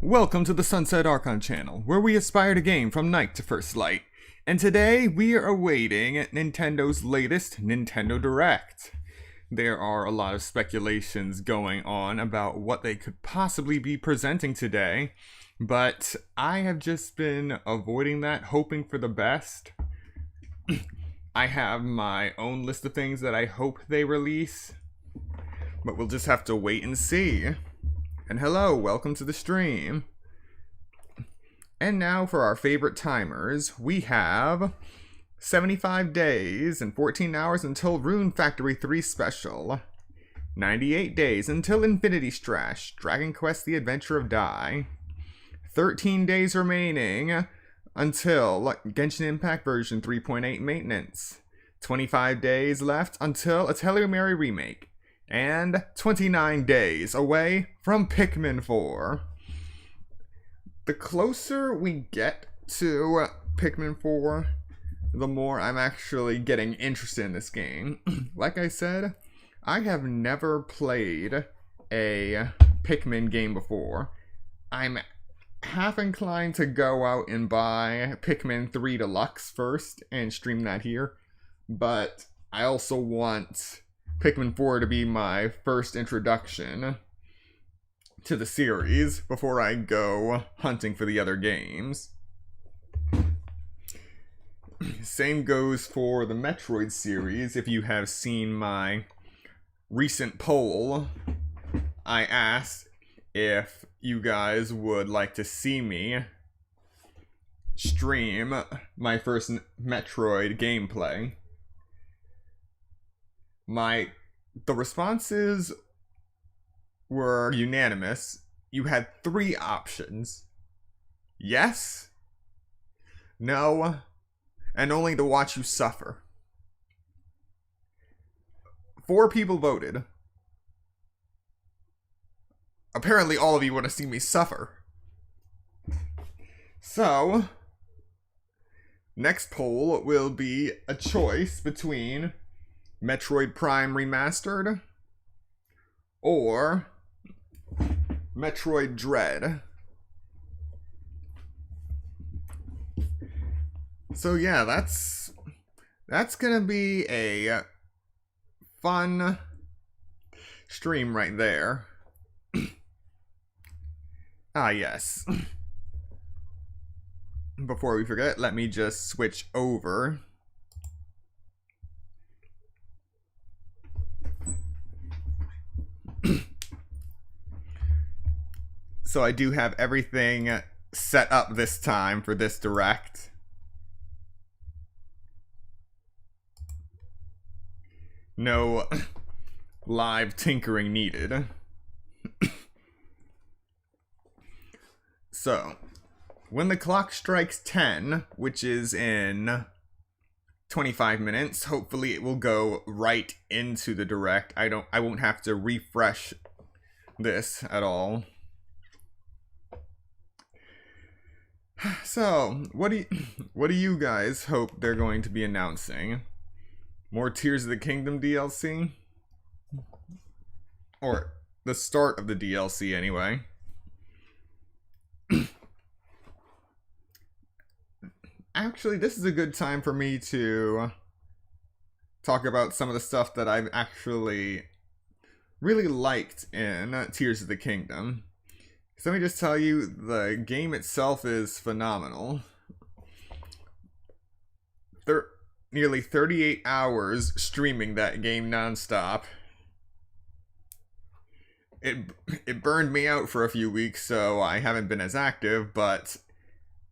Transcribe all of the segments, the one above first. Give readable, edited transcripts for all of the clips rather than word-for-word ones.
Welcome to the Sunset Archon channel, where we aspire to game from night to first light. And today, we are awaiting Nintendo's latest Nintendo Direct. There are a lot of speculations going on about what they could possibly be presenting today, but I have just been avoiding that, hoping for the best. I have my own list of things that I hope they release, but we'll just have to wait and see. And hello, welcome to the stream. And now for our favorite timers, we have 75 days and 14 hours until Rune Factory 3 Special, 98 days until Infinity Strash, Dragon Quest The Adventure of Dai, 13 days remaining until Genshin Impact version 3.8 maintenance, 25 days left until Atelier Mary Remake, and 29 days away from Pikmin 4. The closer we get to Pikmin 4, the more I'm actually getting interested in this game. Like I said, I have never played a Pikmin game before. I'm half inclined to go out and buy Pikmin 3 Deluxe first and stream that here, but I also want Pikmin 4 to be my first introduction to the series before I go hunting for the other games. Same goes for the Metroid series. If you have seen my recent poll, I asked if you guys would like to see me stream my first Metroid gameplay. The responses were unanimous. You had 3 options: yes, no, and only to watch you suffer. 4 people voted. Apparently all of you want to see me suffer. So, next poll will be a choice between Metroid Prime Remastered or Metroid Dread. So yeah, that's gonna be a fun stream right there. Ah yes. Before we forget, let me just switch over. So I do have everything set up this time for this direct. No live tinkering needed. So, when the clock strikes 10, which is in 25 minutes, hopefully it will go right into the direct. I won't have to refresh this at all. So, what do you guys hope they're going to be announcing? More Tears of the Kingdom DLC? Or the start of the DLC anyway. Actually, this is a good time for me to talk about some of the stuff that I've actually really liked in Tears of the Kingdom. So let me just tell you, the game itself is phenomenal. Nearly 38 hours streaming that game nonstop. It burned me out for a few weeks, so I haven't been as active, but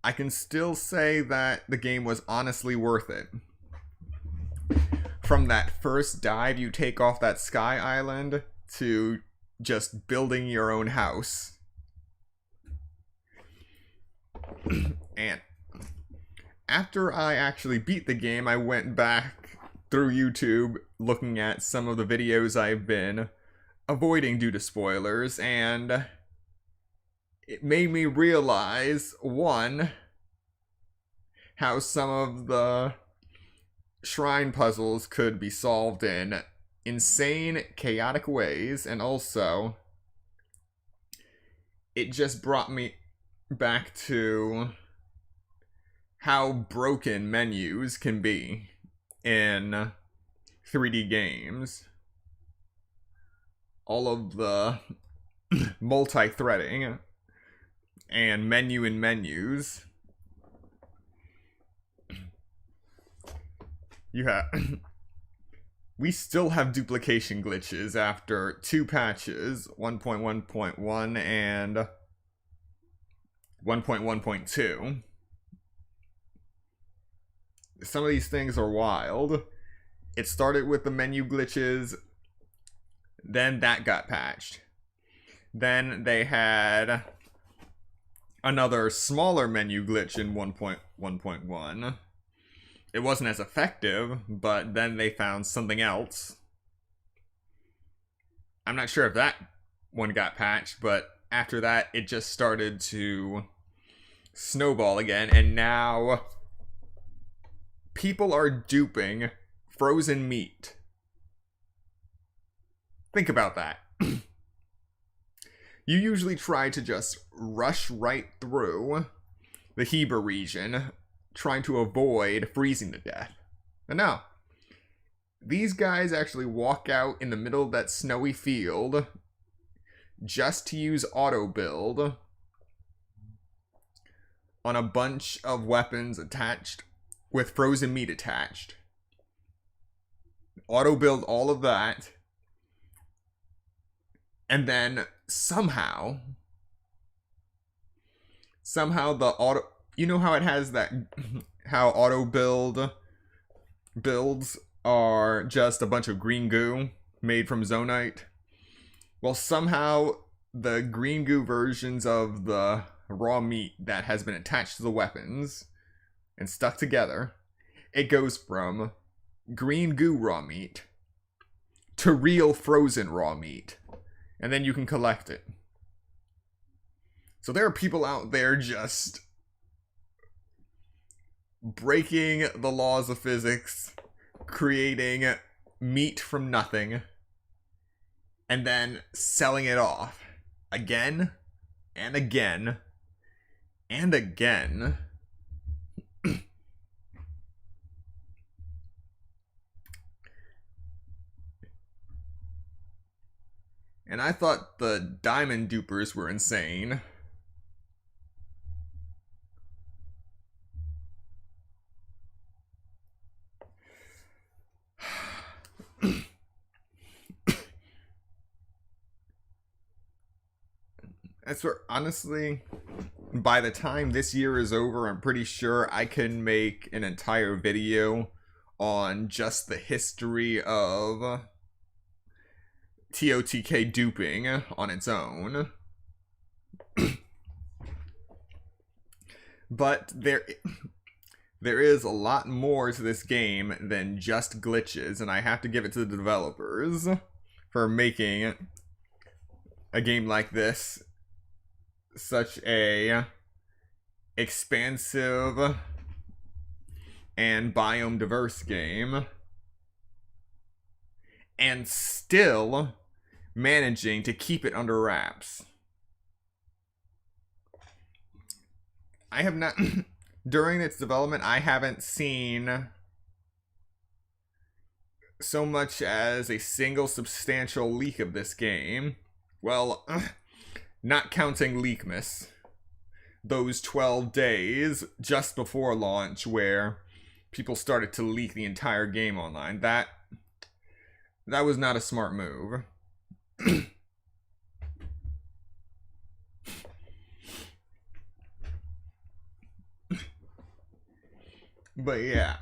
I can still say that the game was honestly worth it. From that first dive you take off that sky island to just building your own house. And after I actually beat the game, I went back through YouTube looking at some of the videos I've been avoiding due to spoilers, and it made me realize, one, how some of the shrine puzzles could be solved in insane, chaotic ways, and also it just brought me back to how broken menus can be in 3D games. All of the multi-threading and menu in menus. You have we still have duplication glitches after 2 patches, 1.1.1 and 1.1.2. Some of these things are wild. It started with the menu glitches, then that got patched. Then they had another smaller menu glitch in 1.1.1. It wasn't as effective, but then they found something else. I'm not sure if that one got patched, but after that, it just started to snowball again, and now people are duping frozen meat. Think about that. You usually try to just rush right through the Heber region, trying to avoid freezing to death. But no. These guys actually walk out in the middle of that snowy field just to use auto build on a bunch of weapons attached with frozen meat attached. Auto build all of that. And then somehow the auto, you know how it has that, how auto builds are just a bunch of green goo made from zonite? Well, somehow the green goo versions of the raw meat that has been attached to the weapons and stuck together, it goes from green goo raw meat to real frozen raw meat. And then you can collect it. So there are people out there just breaking the laws of physics, creating meat from nothing, and then selling it off again and again and again. And I thought the diamond dupers were insane. I swear, honestly, by the time this year is over, I'm pretty sure I can make an entire video on just the history of TOTK duping on its own. But there is a lot more to this game than just glitches, and I have to give it to the developers for making a game like this such a expansive and biome diverse game, and still managing to keep it under wraps. I have not during its development, I haven't seen so much as a single substantial leak of this game. Well, not counting Leakmas. Those 12 days just before launch where people started to leak the entire game online. That was not a smart move. But yeah,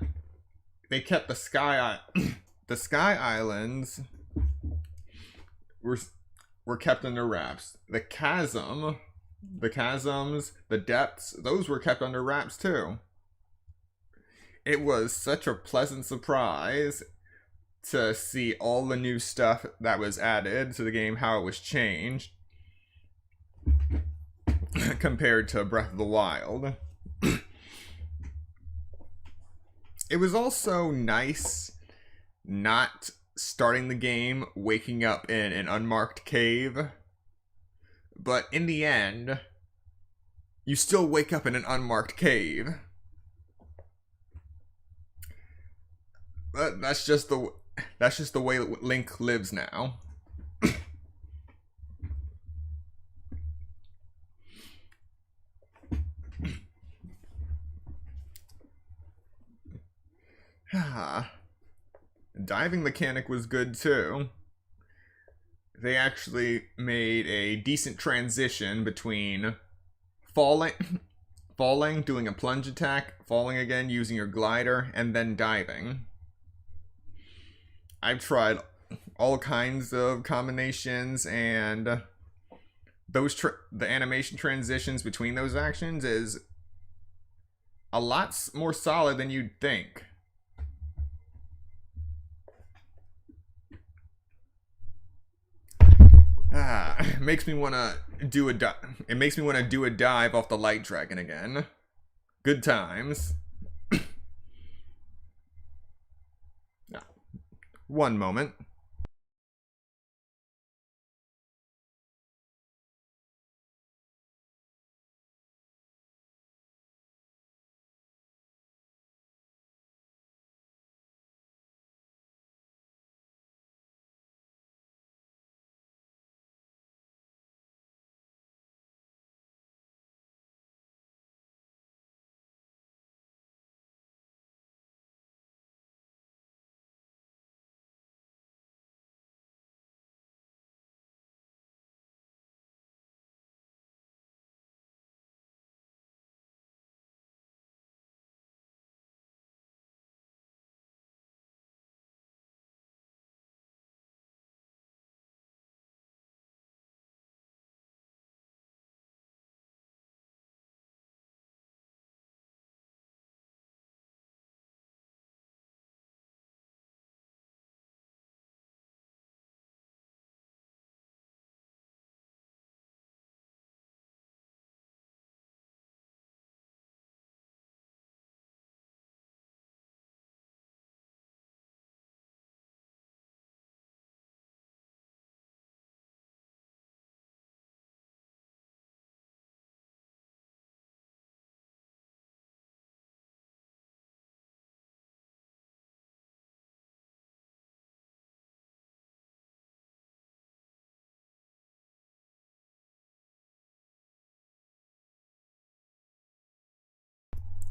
they kept the Sky Islands were kept under wraps. The chasms, the depths, those were kept under wraps too. It was such a pleasant surprise to see all the new stuff that was added to the game, how it was changed compared to Breath of the Wild. It was also nice not starting the game, waking up in an unmarked cave. But in the end, You still wake up in an unmarked cave. That's just the way Link lives now. Diving mechanic was good too. They actually made a decent transition between falling, doing a plunge attack, falling again, using your glider, and then diving. I've tried all kinds of combinations, and the animation transitions between those actions is a lot more solid than you'd think. It makes me want to do a dive off the light dragon again. Good times. One moment.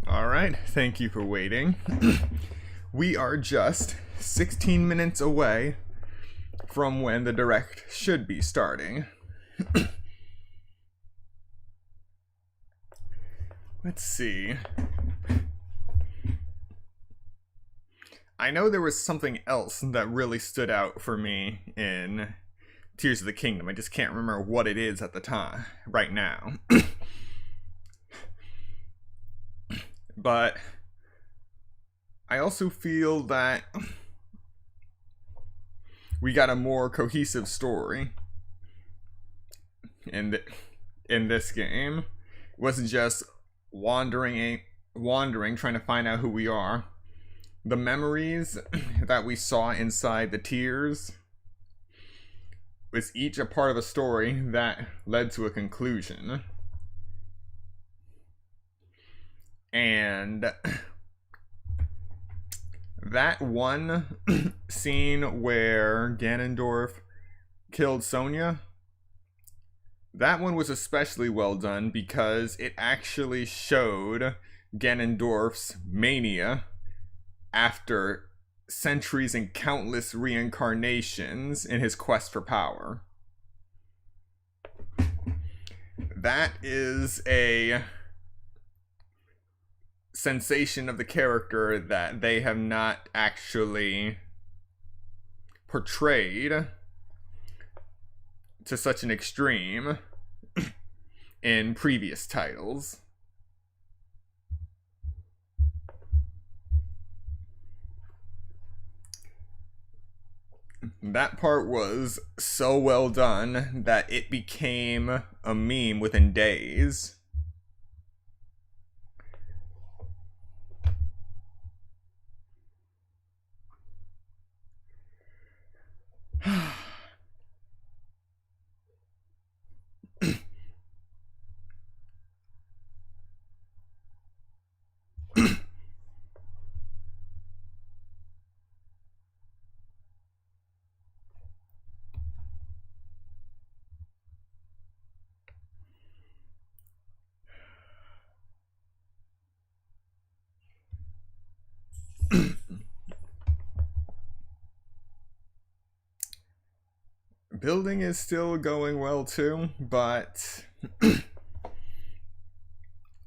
Alright, thank you for waiting. We are just 16 minutes away from when the direct should be starting. Let's see. I know there was something else that really stood out for me in Tears of the Kingdom. I just can't remember what it is at the time, right now. But I also feel that we got a more cohesive story in this game. It wasn't just wandering, trying to find out who we are. The memories that we saw inside the tears was each a part of a story that led to a conclusion. And that one scene where Ganondorf killed Sonya, that one was especially well done because it actually showed Ganondorf's mania after centuries and countless reincarnations in his quest for power. That is a sensation of the character that they have not actually portrayed to such an extreme in previous titles. That part was so well done that it became a meme within days. Building is still going well too, but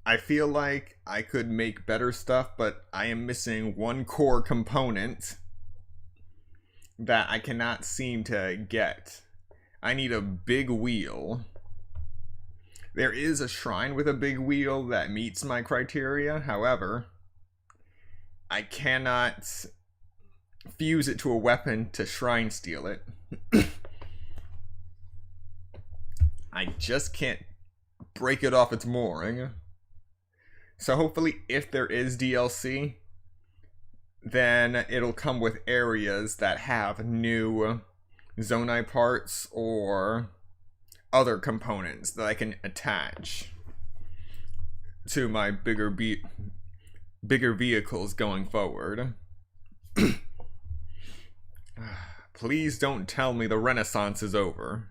I feel like I could make better stuff, but I am missing one core component that I cannot seem to get. I need a big wheel. There is a shrine with a big wheel that meets my criteria. However, I cannot fuse it to a weapon to shrine steal it. I just can't break it off its mooring. So hopefully if there is DLC, then it'll come with areas that have new Zonai parts or other components that I can attach to my bigger vehicles going forward. Please don't tell me the Renaissance is over.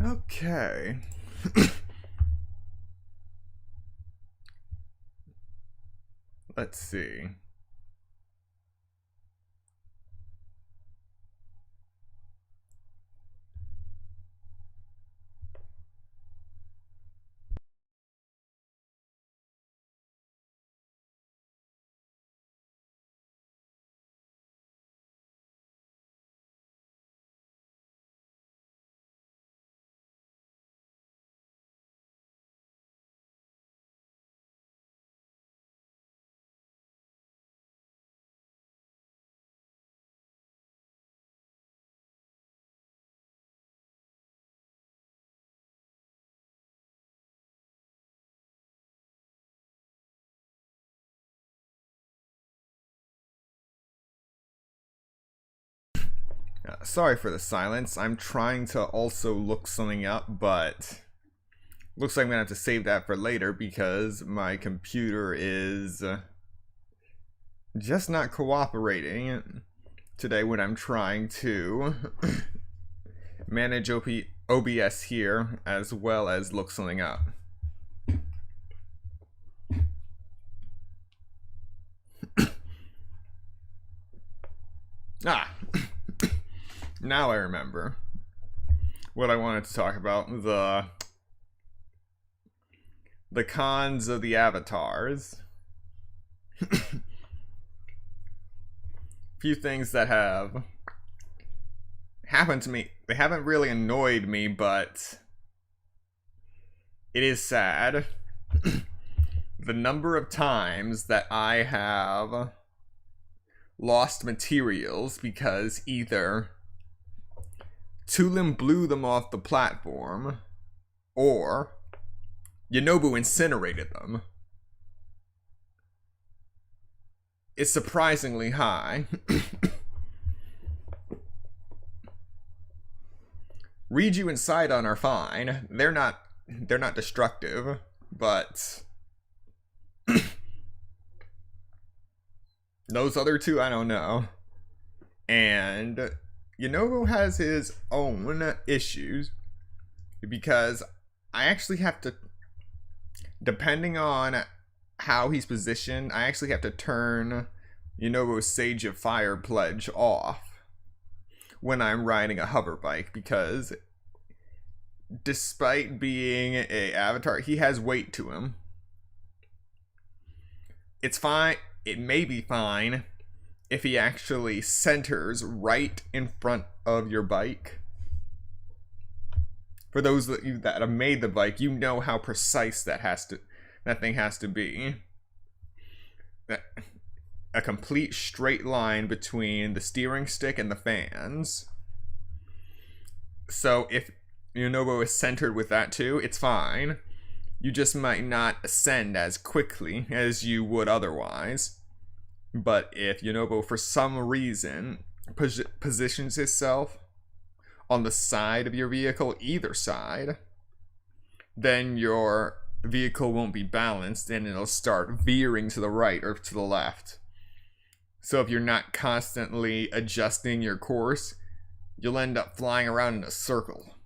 Okay. Let's see. Sorry for the silence. I'm trying to also look something up, but looks like I'm gonna have to save that for later because my computer is just not cooperating today when I'm trying to manage OBS here as well as look something up. Now I remember what I wanted to talk about. The cons of the avatars. Few things that have happened to me. They haven't really annoyed me, but it is sad. The number of times that I have lost materials because either Tulin blew them off the platform or Yonobu incinerated them. It's surprisingly high. Riju and Sidon are fine. They're not destructive, but those other two, I don't know. And Yonobu has his own issues because I actually have to, depending on how he's positioned, I actually have to turn Yonobu's Sage of Fire pledge off when I'm riding a hover bike because despite being a avatar, he has weight to him. It's fine. It may be fine if he actually centers right in front of your bike. For those of you that have made the bike, you know how precise that thing has to be. A complete straight line between the steering stick and the fans. So if Yonobu is centered with that too, it's fine. You just might not ascend as quickly as you would otherwise. But if Yonobu, for some reason, positions itself on the side of your vehicle, either side, then your vehicle won't be balanced and it'll start veering to the right or to the left. So if you're not constantly adjusting your course, you'll end up flying around in a circle,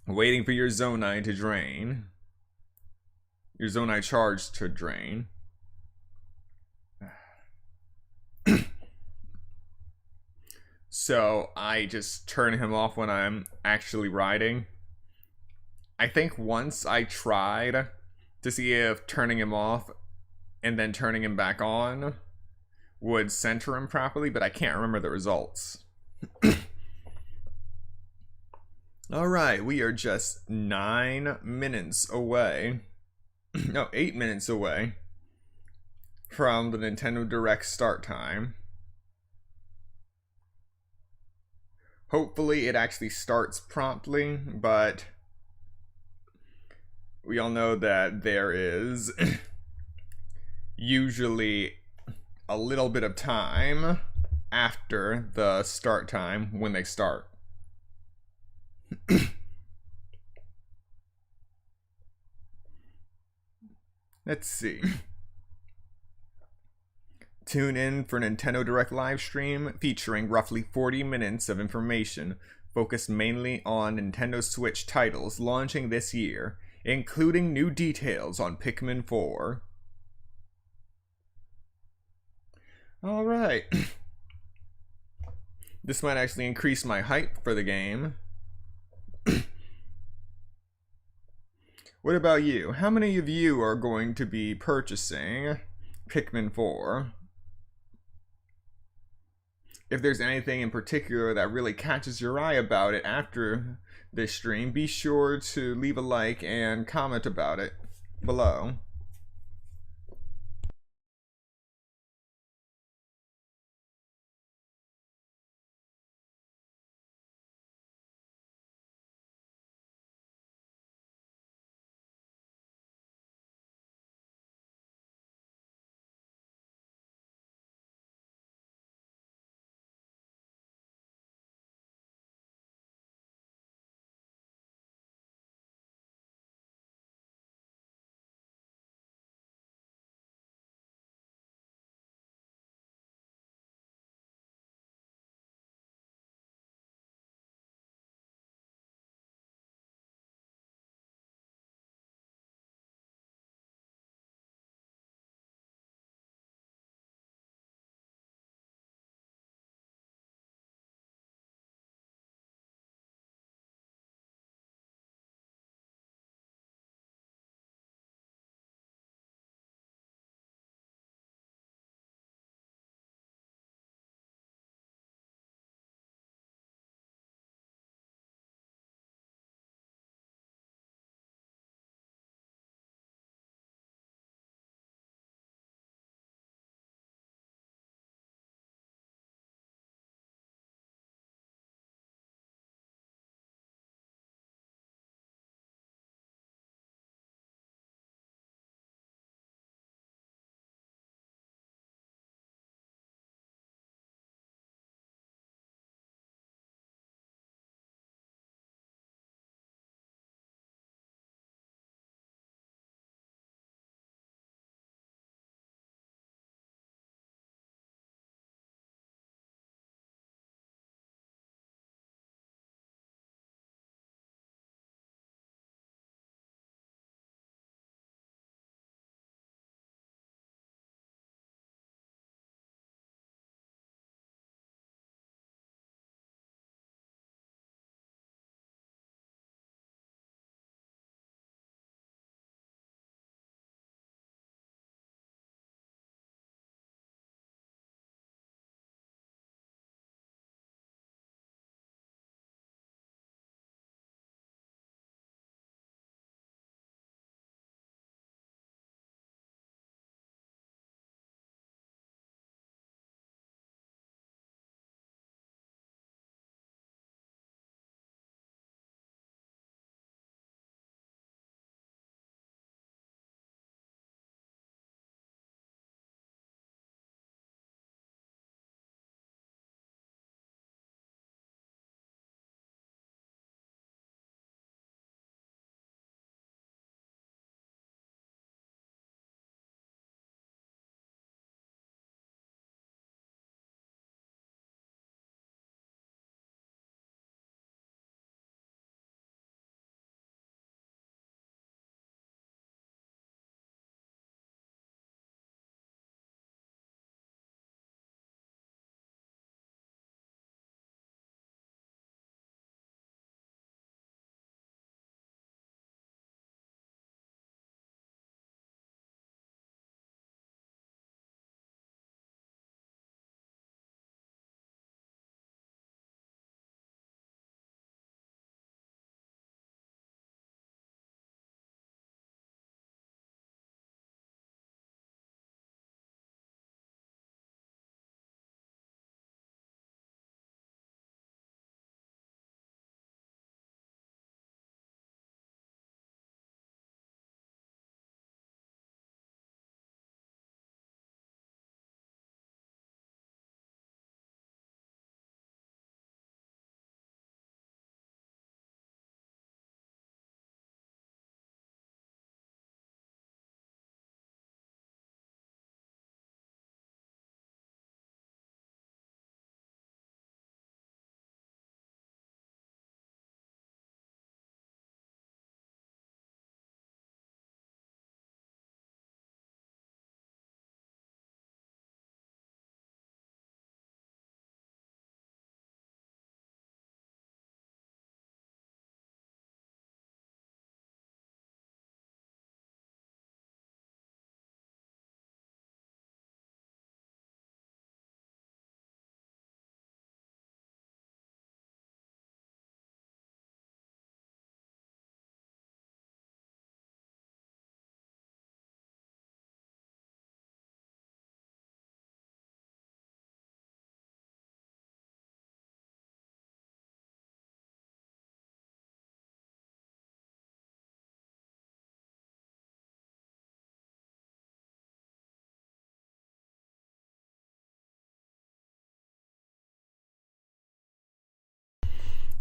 waiting for your Zonai to drain. Your Zonai charge to drain. So I just turn him off when I'm actually riding. I think once I tried to see if turning him off and then turning him back on would center him properly, but I can't remember the results. Alright, we are just 9 minutes away. No, 8 minutes away from the Nintendo Direct start time. Hopefully it actually starts promptly, but we all know that there is usually a little bit of time after the start time when they start. Let's see. Tune in for Nintendo Direct live stream featuring roughly 40 minutes of information focused mainly on Nintendo Switch titles launching this year, including new details on Pikmin 4. Alright. This might actually increase my hype for the game. What about you? How many of you are going to be purchasing Pikmin 4? If there's anything in particular that really catches your eye about it after this stream, be sure to leave a like and comment about it below.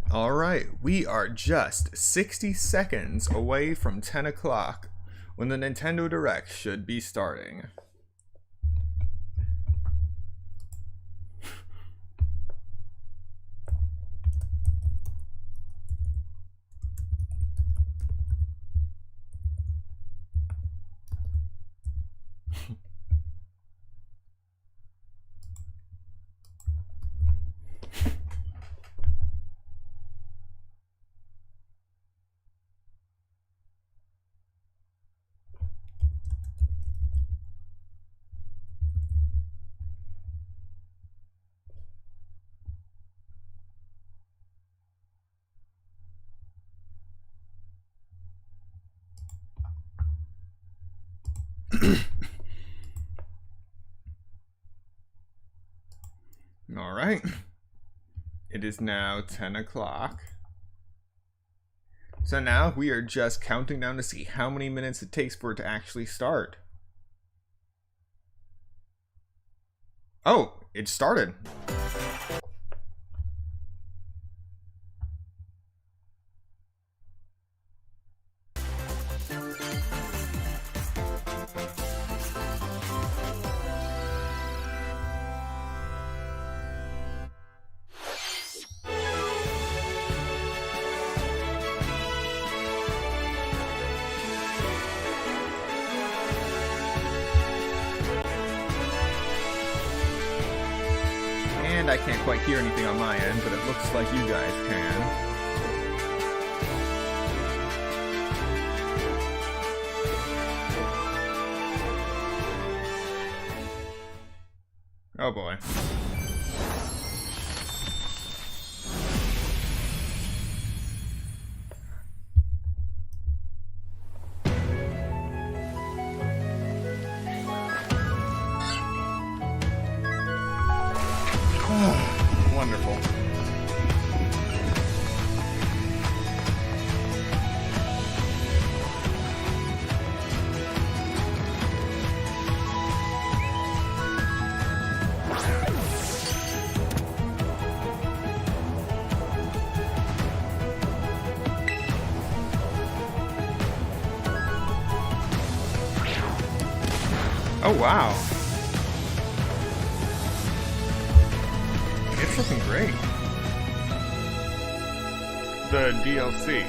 Alright, we are just 60 seconds away from 10 o'clock when the Nintendo Direct should be starting. Alright, it is now 10 o'clock. So now we are just counting down to see how many minutes it takes for it to actually start. Oh, it started. I can't quite hear anything on my end, but it looks like you guys can. Oh boy. Wonderful. Oh wow. It's looking great. The DLC.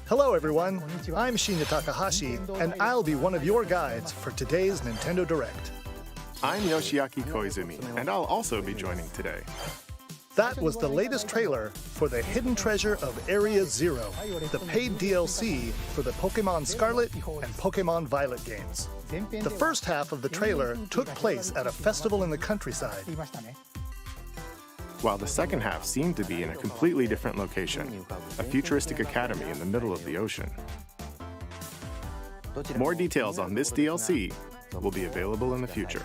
Hello everyone, I'm Shinya Takahashi, and I'll be one of your guides for today's Nintendo Direct. I'm Yoshiaki Koizumi, and I'll also be joining today. That was the latest trailer for the Hidden Treasure of Area Zero, the paid DLC for the Pokemon Scarlet and Pokemon Violet games. The first half of the trailer took place at a festival in the countryside, while the second half seemed to be in a completely different location, a futuristic academy in the middle of the ocean. More details on this DLC will be available in the future.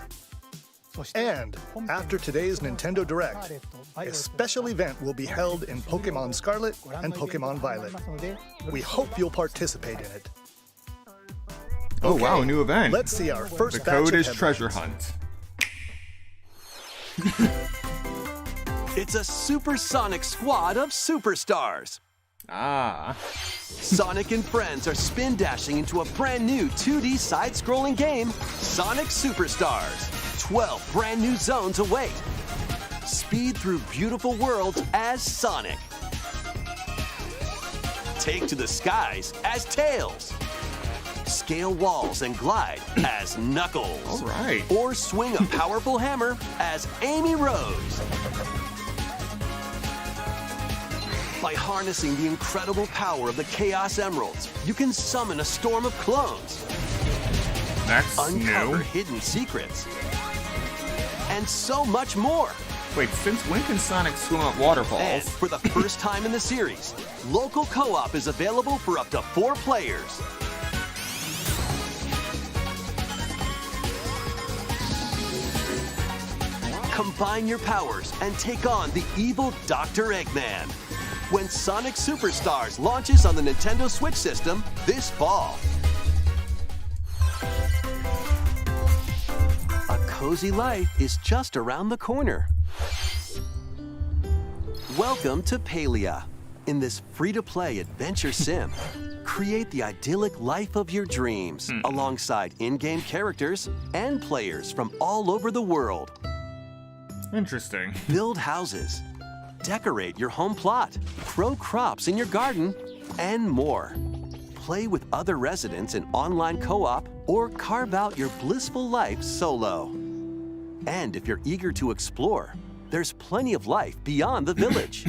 And after today's Nintendo Direct, a special event will be held in Pokemon Scarlet and Pokemon Violet. We hope you'll participate in it. Oh wow, new event. Let's see our first The batch code of is headlines. treasure hunt. It's a supersonic squad of superstars. Ah. Sonic and friends are spin dashing into a brand new 2D side-scrolling game, Sonic Superstars. 12 brand new zones await. Speed through beautiful worlds as Sonic. Take to the skies as Tails. Scale walls and glide as Knuckles. All right. Or swing a powerful hammer as Amy Rose. By harnessing the incredible power of the Chaos Emeralds, you can summon a storm of clones, That's uncover new. hidden secrets, and so much more. Wait, since when can Sonic swim up waterfalls? And for the first time in the series, local co-op is available for up to 4 players. Combine your powers and take on the evil Dr. Eggman when Sonic Superstars launches on the Nintendo Switch system this fall. A cozy life is just around the corner. Welcome to Palia. In this free-to-play adventure sim, create the idyllic life of your dreams alongside in-game characters and players from all over the world. Interesting. Build houses, decorate your home plot, grow crops in your garden, and more. Play with other residents in online co-op or carve out your blissful life solo. And if you're eager to explore, there's plenty of life beyond the village.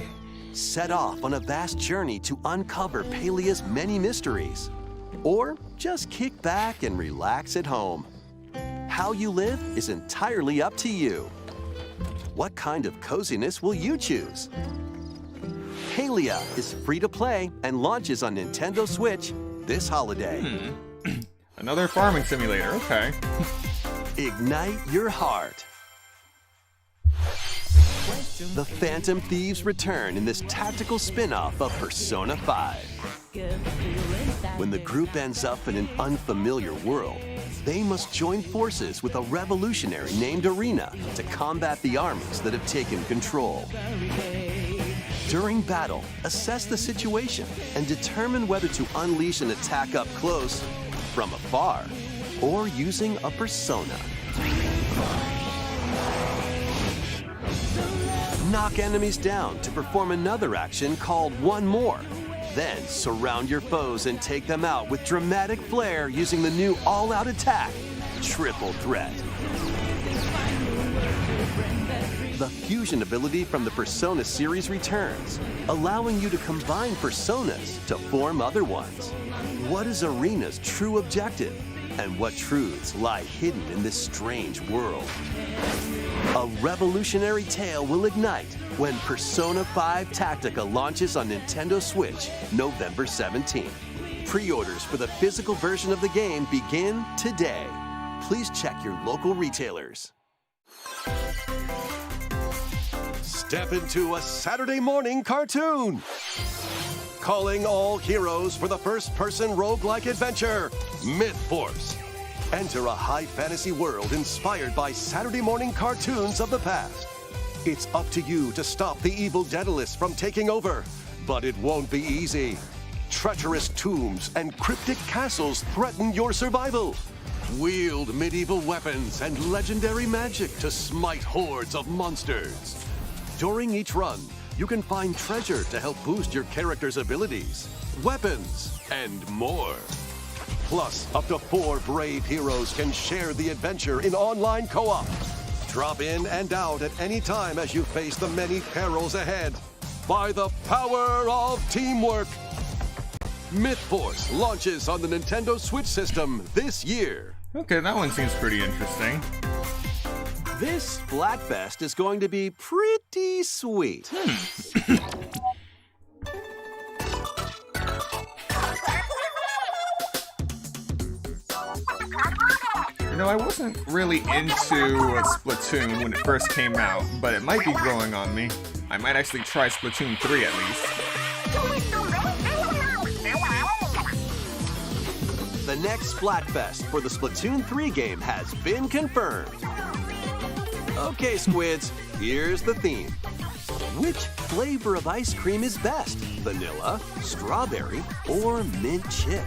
Set off on a vast journey to uncover Palia's many mysteries. Or just kick back and relax at home. How you live is entirely up to you. What kind of coziness will you choose? Palia is free to play and launches on Nintendo Switch this holiday. Another farming simulator, okay. Ignite your heart. The Phantom Thieves return in this tactical spin-off of Persona 5. When the group ends up in an unfamiliar world, they must join forces with a revolutionary named Arena to combat the armies that have taken control. During battle, assess the situation and determine whether to unleash an attack up close, from afar, or using a persona. Knock enemies down to perform another action called One More. Then surround your foes and take them out with dramatic flair using the new all-out attack, Triple Threat. The fusion ability from the Persona series returns, allowing you to combine personas to form other ones. What is Arena's true objective? And what truths lie hidden in this strange world? A revolutionary tale will ignite when Persona 5 Tactica launches on Nintendo Switch November 17th. Pre-orders for the physical version of the game begin today. Please check your local retailers. Step into a Saturday morning cartoon. Calling all heroes for the first-person roguelike adventure, Myth Force. Enter a high fantasy world inspired by Saturday morning cartoons of the past. It's up to you to stop the evil Daedalus from taking over, but it won't be easy. Treacherous tombs and cryptic castles threaten your survival. Wield medieval weapons and legendary magic to smite hordes of monsters. During each run, you can find treasure to help boost your character's abilities, weapons, and more. Plus, up to 4 brave heroes can share the adventure in online co-op. Drop in and out at any time as you face the many perils ahead. By the power of teamwork. Myth Force launches on the Nintendo Switch system this year. Okay, that one seems pretty interesting. This Splatfest is going to be pretty sweet. You know, I wasn't really into Splatoon when it first came out, but it might be growing on me. I might actually try Splatoon 3 at least. The next Splatfest for the Splatoon 3 game has been confirmed. Okay, Squids, here's the theme. Which flavor of ice cream is best? Vanilla, strawberry, or mint chip?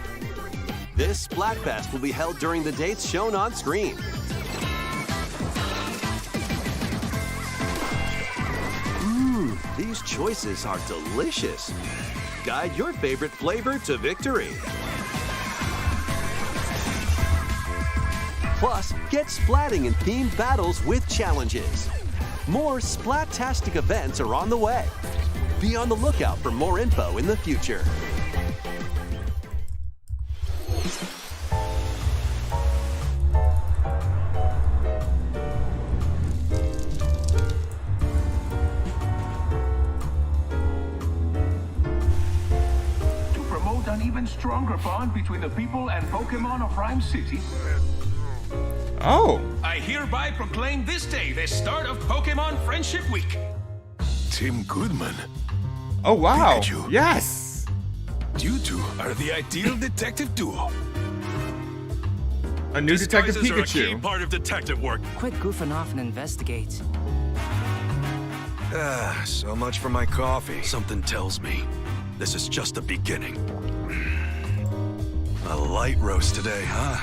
This Splatfest will be held during the dates shown on screen. These choices are delicious. Guide your favorite flavor to victory. Plus, get splatting in themed battles with challenges. More Splat-tastic events are on the way. Be on the lookout for more info in the future. An even stronger bond between the people and Pokemon of Rhyme City. Oh! I hereby proclaim this day the start of Pokemon Friendship Week. Tim Goodman. Oh, wow! Pikachu. Yes! You two are the ideal detective duo. A new Detective Disguises are a key Pikachu. part of detective work. Quit goofing off and investigate. So much for my coffee. Something tells me this is just the beginning. A light roast today, huh?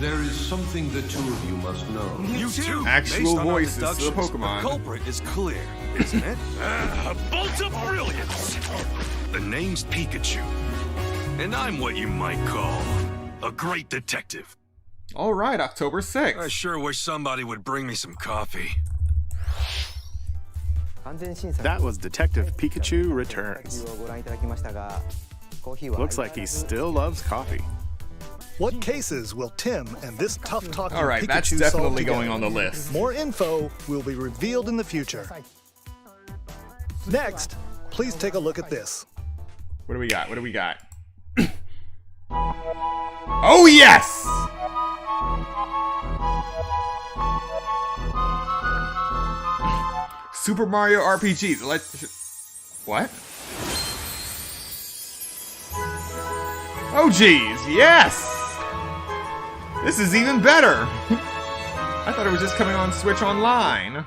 There is something the two of you must know. You too. Actual Based on our voices to the deductions, Pokemon. The culprit is clear, isn't it? A bolt of brilliance. The name's Pikachu, and I'm what you might call a great detective. Alright, October 6th. I sure wish somebody would bring me some coffee. That was Detective Pikachu Returns. Looks like he still loves coffee. What cases will Tim and this tough-talking Alright, Pikachu that's solve definitely together? going on the list. More info will be revealed in the future. Next, please take a look at this. What do we got? What do we got? Oh, yes! Super Mario RPG. What? Oh, geez. Yes! This is even better. I thought it was just coming on Switch Online.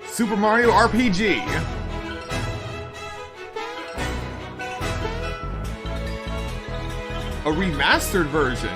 Super Mario RPG. A remastered version.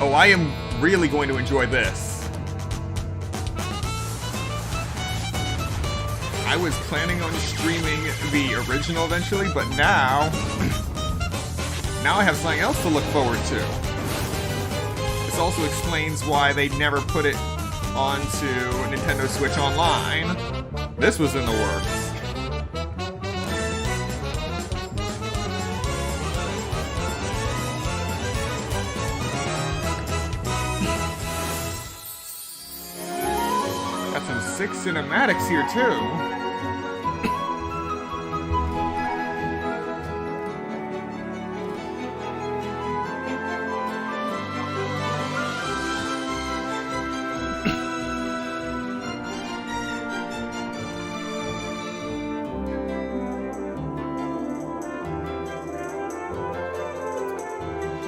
Oh, I am really going to enjoy this. I was planning on streaming the original eventually, but now I have something else to look forward to. This also explains why they never put it onto Nintendo Switch Online. This was in the works. Got some sick cinematics here too.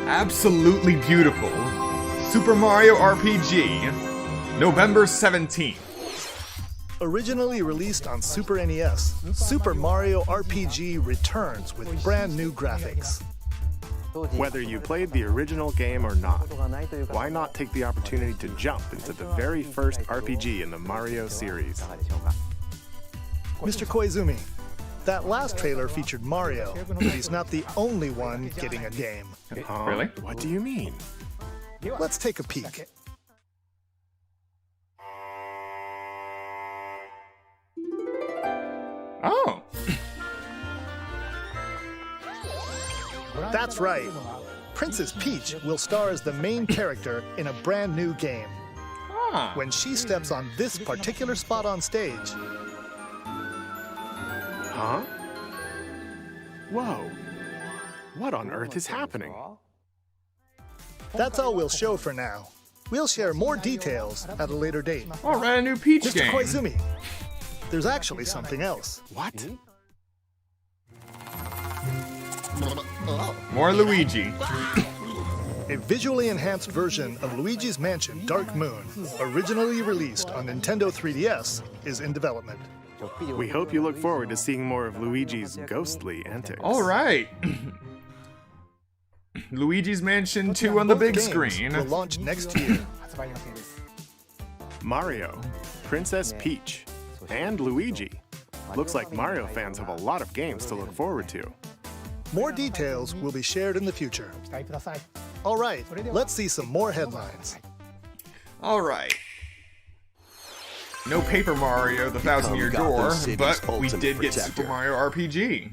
Absolutely beautiful. Super Mario RPG, November 17th. Originally released on Super NES, Super Mario RPG returns with brand new graphics. Whether you played the original game or not, why not take the opportunity to jump into the very first RPG in the Mario series? Mr. Koizumi, that last trailer featured Mario, but he's not the only one getting a game. Really? What do you mean? Let's take a peek. Oh. That's right. Princess Peach will star as the main character in a brand new game. Ah. When she steps on this particular spot on stage, Huh? Whoa. What on earth is happening? that's all we'll show for now. We'll share more details at a later date. All right, a new Peach Mr. game. Koizumi, there's actually something else. What? More Luigi. A visually enhanced version of Luigi's Mansion Dark Moon, originally released on Nintendo 3DS, is in development. We hope you look forward to seeing more of Luigi's ghostly antics. All right. Luigi's Mansion 2 on the Both big games screen. will launch next year. Mario, Princess Peach, and Luigi. Looks like Mario fans have a lot of games to look forward to. More details will be shared in the future. All right, let's see some more headlines. All right. No Paper Mario, the Thousand-Year Become Door, Gotham City's but we ultimate did get protector. Super Mario RPG.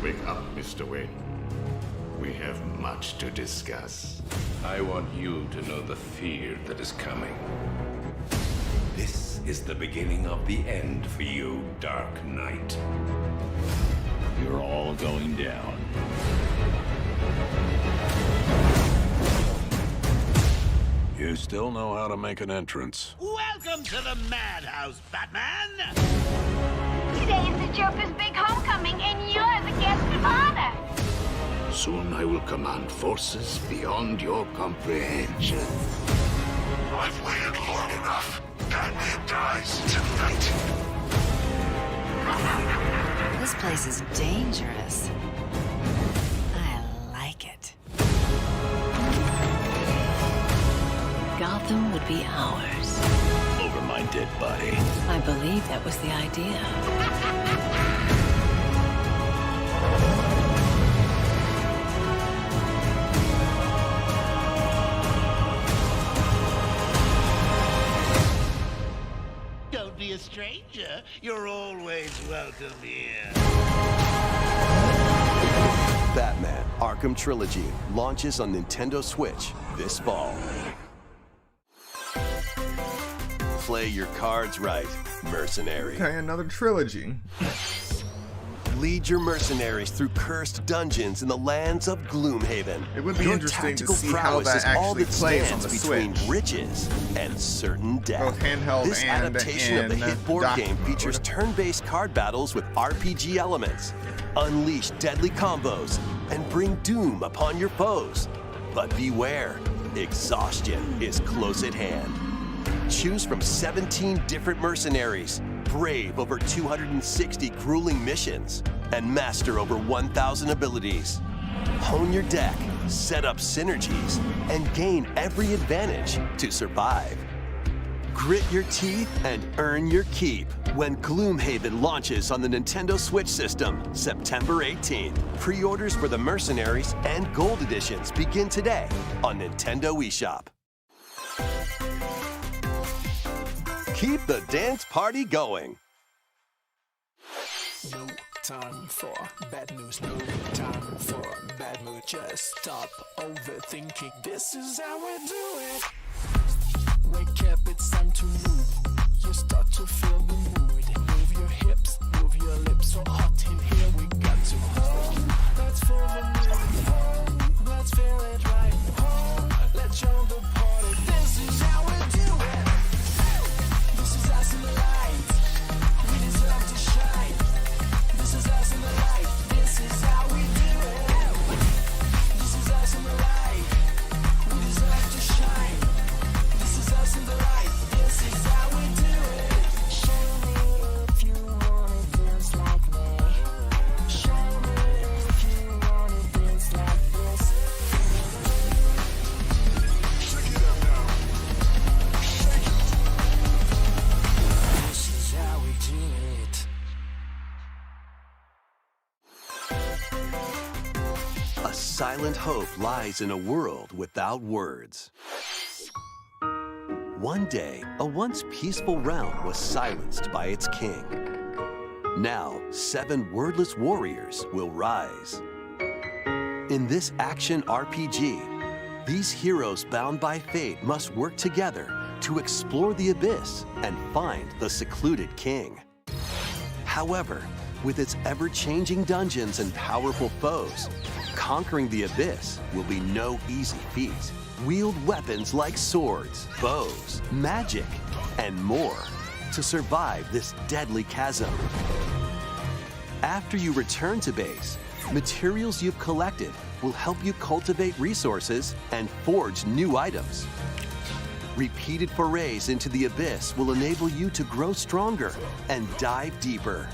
Wake up, Mr. Wayne. We have much to discuss. I want you to know the fear that is coming. This is the beginning of the end for you, Dark Knight. You're all going down. You still know how to make an entrance. Welcome to the madhouse, Batman! Today is the Joker's big homecoming, and you're the guest of honor. Soon I will command forces beyond your comprehension. I've waited long enough. Batman dies tonight. This place is dangerous. I like it. Gotham would be ours. Over my dead body. I believe that was the idea. Don't be a stranger. You're always welcome here. Batman Arkham Trilogy launches on Nintendo Switch this fall. Play your cards right, mercenary. Okay, another trilogy. Lead your mercenaries through cursed dungeons in the lands of Gloomhaven. It would be Your interesting to tactical see how prowess that is all actually that plays on stands the between Switch. riches and certain death. Both handheld This and adaptation of the in hit board dock game mode. features turn-based card battles with RPG elements. Unleash deadly combos and bring doom upon your foes. But beware, exhaustion is close at hand. Choose from 17 different mercenaries, brave over 260 grueling missions, and master over 1,000 abilities. Hone your deck, set up synergies, and gain every advantage to survive. Grit your teeth and earn your keep when Gloomhaven launches on the Nintendo Switch system September 18th. Pre-orders for the Mercenaries and Gold Editions begin today on Nintendo eShop. Keep the dance party going. No time for bad news, no time for bad mood. Just stop overthinking. This is how we do it. Wake up, it's time to move. You start to feel the mood. Move your hips, move your lips. So hot in here, we got to hold. Let's feel the mood. Let's feel it right. Let's show the party. This is how we do it. This is us in the light. We deserve to shine. This is us Silent hope lies in a world without words. One day, a once peaceful realm was silenced by its king. Now, 7 wordless warriors will rise. In this action RPG, these heroes bound by fate must work together to explore the abyss and find the secluded king. However, with its ever-changing dungeons and powerful foes, conquering the abyss will be no easy feat. Wield weapons like swords, bows, magic, and more to survive this deadly chasm. After you return to base, materials you've collected will help you cultivate resources and forge new items. Repeated forays into the abyss will enable you to grow stronger and dive deeper.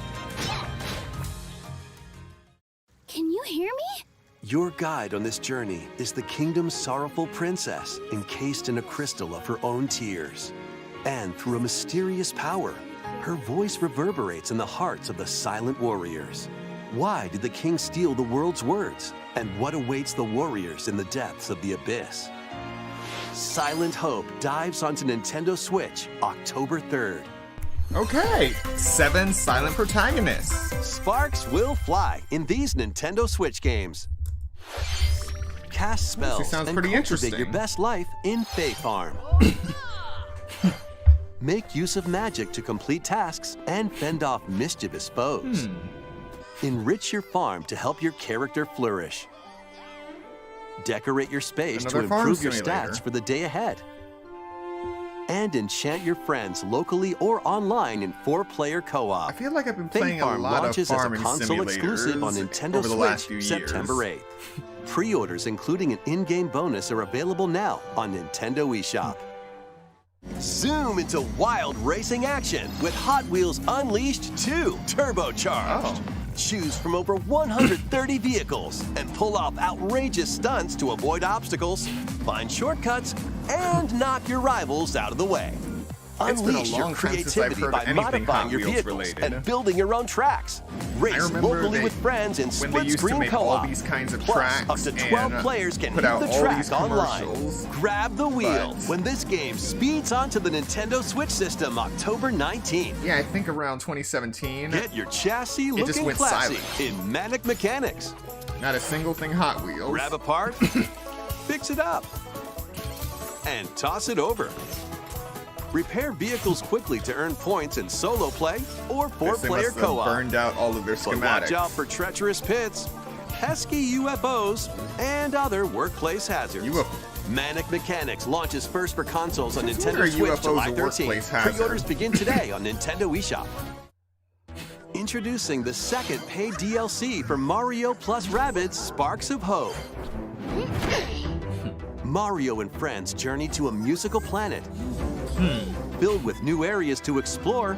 Can you hear me? Your guide on this journey is the kingdom's sorrowful princess, encased in a crystal of her own tears. And through a mysterious power, her voice reverberates in the hearts of the silent warriors. Why did the king steal the world's words? And what awaits the warriors in the depths of the abyss? Silent Hope dives onto Nintendo Switch October 3rd. Okay, 7 silent protagonists. Sparks will fly in these Nintendo Switch games. Cast spells sounds and pretty cultivate interesting. your best life in Fae Farm. Make use of magic to complete tasks and fend off mischievous foes. Enrich your farm to help your character flourish. Decorate your space Another to farm improve your simulator. stats for the day ahead. And enchant your friends locally or online in 4-player co-op. I feel like I've been Fae playing a Farm lot of launches as a farming console exclusive on simulators Nintendo over the last few Switch years. September 8th. Pre-orders including an in-game bonus are available now on Nintendo eShop. Zoom into wild racing action with Hot Wheels Unleashed 2 Turbocharged. Choose from over 130 vehicles and pull off outrageous stunts to avoid obstacles, find shortcuts, and knock your rivals out of the way. It's been a Unleash your long time since I've creativity heard by anything modifying Hot your Wheels vehicles related. and building your own tracks. Race remember locally they- with friends in when they used to split-screen make all co-op. these kinds of Plus, tracks up to 12 and players can put hit out the all track these online. commercials. Grab the wheel But- when this game speeds onto the Nintendo Switch system October 19th. Yeah, I think around 2017. Get your chassis just looking went classy silent. in Manic Mechanics. Not a single thing Hot Wheels. Grab a part, fix it up, and toss it over. Repair vehicles quickly to earn points in solo play or Guess they 4-player must have co-op. burned out all of their But schematics. watch out for treacherous pits, pesky UFOs, and other workplace hazards. Manic Mechanics launches first for consoles on Since when Nintendo are Switch UFOs July a 13th. workplace hazard? Pre-orders begin today on Nintendo eShop. Introducing the second paid DLC for Mario plus Rabbids Sparks of Hope. Mario and friends journey to a musical planet filled with new areas to explore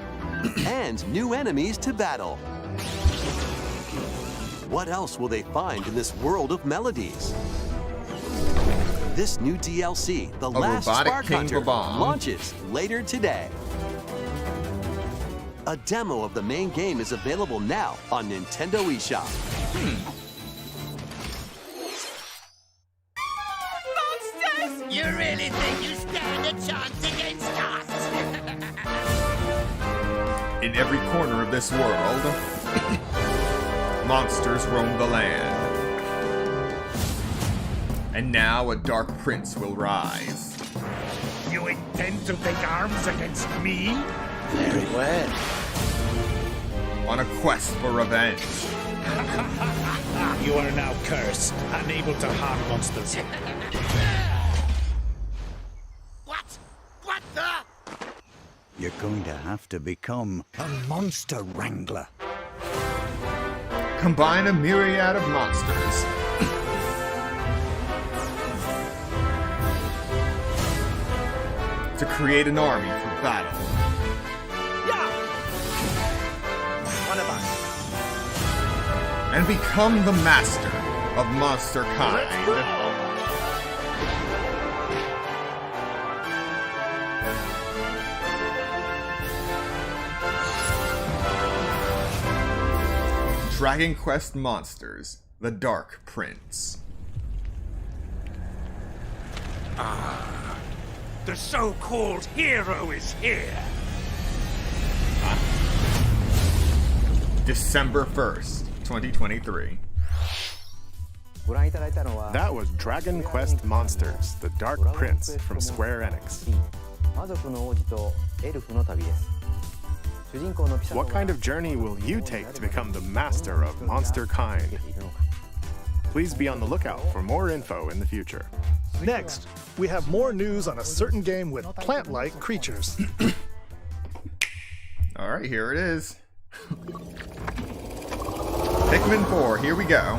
and new enemies to battle. What else will they find in this world of melodies? This new DLC, The Last robotic Spark King Hunter, Bob. launches later today. A demo of the main game is available now on Nintendo eShop. Monsters! You really think you stand a chance against us? In every corner of this world, monsters roam the land. And now a dark prince will rise. You intend to take arms against me? Very well. On a quest for revenge. You are now cursed, unable to harm monsters. What? What the? You're going to have to become a monster wrangler. Combine a myriad of monsters. To create an army for battle. And become the master of monster kind. Dragon Quest Monsters: The Dark Prince. The so-called hero is here. December 1st, 2023. That was Dragon Quest Monsters, the Dark Prince from Square Enix. What kind of journey will you take to become the master of monster kind? Please be on the lookout for more info in the future. Next, we have more news on a certain game with plant-like creatures. Alright, here it is. Pikmin 4, here we go.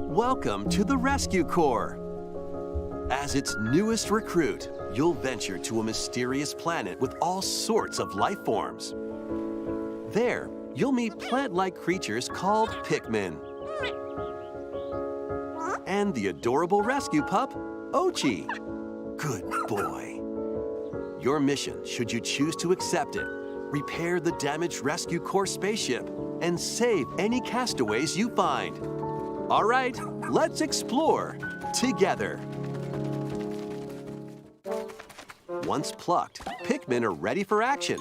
Welcome to the Rescue Corps. As its newest recruit, you'll venture to a mysterious planet with all sorts of life forms. There, you'll meet plant-like creatures called Pikmin. And the adorable rescue pup, Ochi. Good boy. Your mission, should you choose to accept it, repair the damaged Rescue Corps spaceship and save any castaways you find. All right, let's explore together. Once plucked, Pikmin are ready for action.